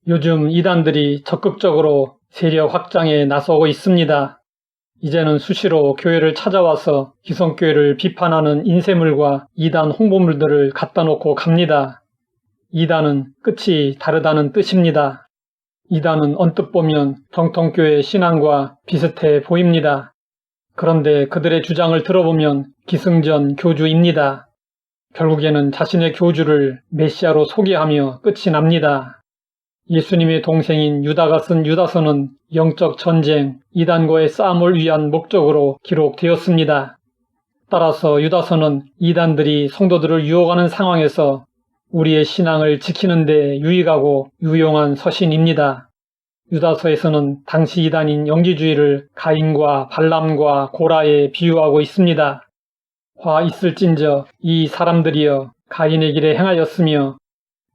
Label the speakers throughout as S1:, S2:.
S1: 요즘 이단들이 적극적으로 세력 확장에 나서고 있습니다. 이제는 수시로 교회를 찾아와서 기성교회를 비판하는 인쇄물과 이단 홍보물들을 갖다 놓고 갑니다. 이단은 끝이 다르다는 뜻입니다. 이단은 언뜻 보면 정통교회 신앙과 비슷해 보입니다. 그런데 그들의 주장을 들어보면 기승전 교주입니다. 결국에는 자신의 교주를 메시아로 소개하며 끝이 납니다. 예수님의 동생인 유다가 쓴 유다서는 영적 전쟁, 이단과의 싸움을 위한 목적으로 기록되었습니다. 따라서 유다서는 이단들이 성도들을 유혹하는 상황에서 우리의 신앙을 지키는 데 유익하고 유용한 서신입니다. 유다서에서는 당시 이단인 영지주의를 가인과 발람과 고라에 비유하고 있습니다. 화 있을진저 이 사람들이여 가인의 길에 행하였으며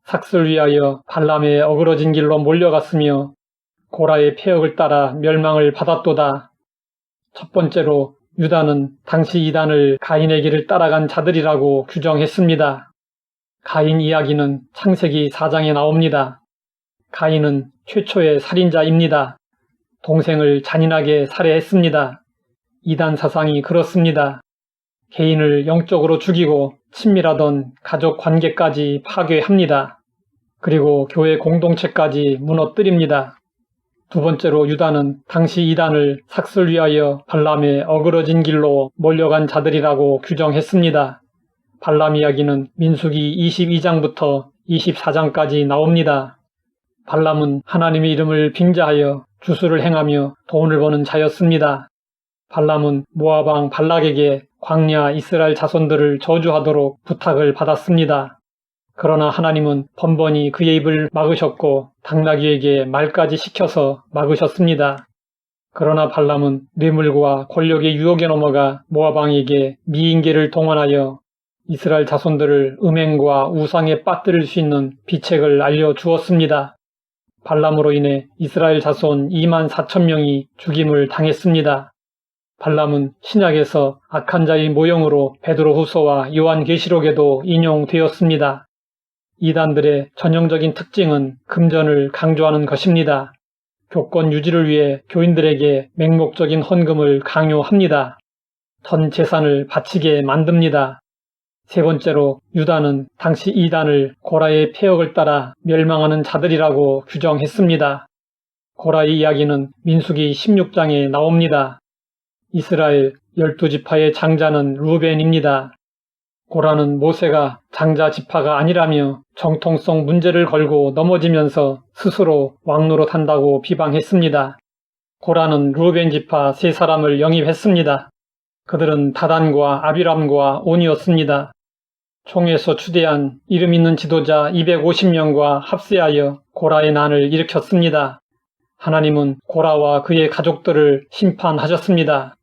S1: 삭슬 위하여 발람의 어그러진 길로 몰려갔으며 고라의 폐역을 따라 멸망을 받았도다. 첫 번째로 유다는 당시 이단을 가인의 길을 따라간 자들이라고 규정했습니다. 가인 이야기는 창세기 4장에 나옵니다. 가인은 최초의 살인자입니다. 동생을 잔인하게 살해했습니다. 이단 사상이 그렇습니다. 개인을 영적으로 죽이고 친밀하던 가족 관계까지 파괴합니다. 그리고 교회 공동체까지 무너뜨립니다. 두 번째로 유다는 당시 이단을 삭슬 위하여 발람의 어그러진 길로 몰려간 자들이라고 규정했습니다. 발람 이야기는 민수기 22장부터 24장까지 나옵니다. 발람은 하나님의 이름을 빙자하여 주수를 행하며 돈을 버는 자였습니다. 발람은 모압 왕 발락에게 광야 이스라엘 자손들을 저주하도록 부탁을 받았습니다. 그러나 하나님은 번번이 그의 입을 막으셨고 당나귀에게 말까지 시켜서 막으셨습니다. 그러나 발람은 뇌물과 권력의 유혹에 넘어가 모압 왕에게 미인계를 동원하여 이스라엘 자손들을 음행과 우상에 빠뜨릴 수 있는 비책을 알려주었습니다. 발람으로 인해 이스라엘 자손 24,000명이 죽임을 당했습니다. 발람은 신약에서 악한 자의 모형으로 베드로후서와 요한계시록에도 인용되었습니다. 이단들의 전형적인 특징은 금전을 강조하는 것입니다. 교권 유지를 위해 교인들에게 맹목적인 헌금을 강요합니다. 전 재산을 바치게 만듭니다. 세 번째로 유다는 당시 이단을 고라의 폐역을 따라 멸망하는 자들이라고 규정했습니다. 고라의 이야기는 민수기 16장에 나옵니다. 이스라엘 12지파의 장자는 루벤입니다. 고라는 모세가 장자 지파가 아니라며 정통성 문제를 걸고 넘어지면서 스스로 왕노릇한다고 비방했습니다. 고라는 루벤 지파 세 사람을 영입했습니다. 그들은 다단과 아비람과 온이었습니다. 총에서 추대한 이름 있는 지도자 250명과 합세하여 고라의 난을 일으켰습니다. 하나님은 고라와 그의 가족들을 심판하셨습니다.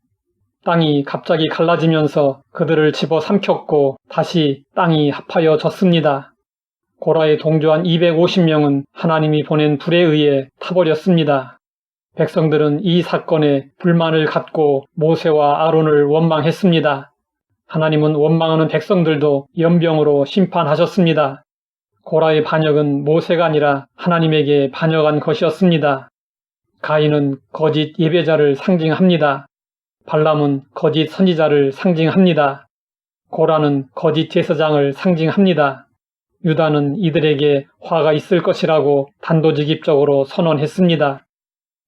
S1: 땅이 갑자기 갈라지면서 그들을 집어삼켰고 다시 땅이 합하여졌습니다. 고라에 동조한 250명은 하나님이 보낸 불에 의해 타버렸습니다. 백성들은 이 사건에 불만을 갖고 모세와 아론을 원망했습니다. 하나님은 원망하는 백성들도 연병으로 심판하셨습니다. 고라의 반역은 모세가 아니라 하나님에게 반역한 것이었습니다. 가인은 거짓 예배자를 상징합니다. 발람은 거짓 선지자를 상징합니다. 고라는 거짓 제사장을 상징합니다. 유다는 이들에게 화가 있을 것이라고 단도직입적으로 선언했습니다.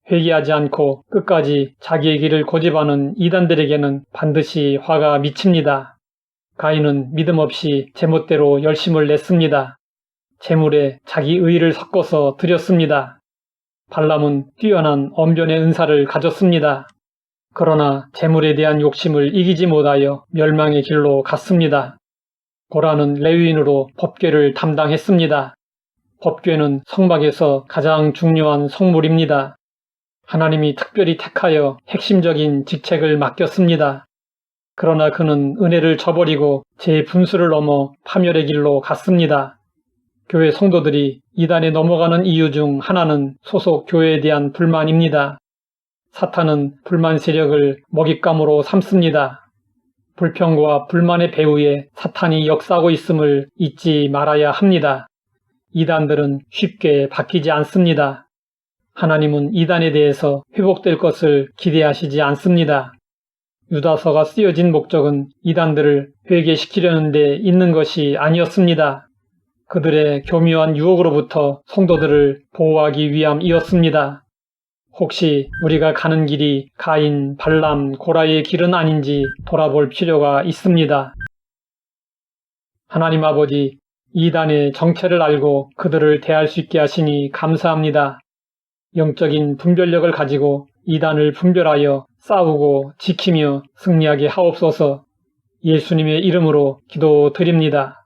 S1: 회개하지 않고 끝까지 자기의 길을 고집하는 이단들에게는 반드시 화가 미칩니다. 가인은 믿음 없이 제멋대로 열심을 냈습니다. 재물에 자기 의를 섞어서 드렸습니다. 발람은 뛰어난 언변의 은사를 가졌습니다. 그러나 재물에 대한 욕심을 이기지 못하여 멸망의 길로 갔습니다. 고라는 레위인으로 법궤를 담당했습니다. 법궤는 성막에서 가장 중요한 성물입니다. 하나님이 특별히 택하여 핵심적인 직책을 맡겼습니다. 그러나 그는 은혜를 저버리고 제 분수를 넘어 파멸의 길로 갔습니다. 교회 성도들이 이단에 넘어가는 이유 중 하나는 소속 교회에 대한 불만입니다. 사탄은 불만 세력을 먹잇감으로 삼습니다. 불평과 불만의 배후에 사탄이 역사하고 있음을 잊지 말아야 합니다. 이단들은 쉽게 바뀌지 않습니다. 하나님은 이단에 대해서 회복될 것을 기대하시지 않습니다. 유다서가 쓰여진 목적은 이단들을 회개시키려는 데 있는 것이 아니었습니다. 그들의 교묘한 유혹으로부터 성도들을 보호하기 위함이었습니다. 혹시 우리가 가는 길이 가인, 발람, 고라의 길은 아닌지 돌아볼 필요가 있습니다. 하나님 아버지, 이단의 정체를 알고 그들을 대할 수 있게 하시니 감사합니다. 영적인 분별력을 가지고 이단을 분별하여 싸우고 지키며 승리하게 하옵소서. 예수님의 이름으로 기도드립니다.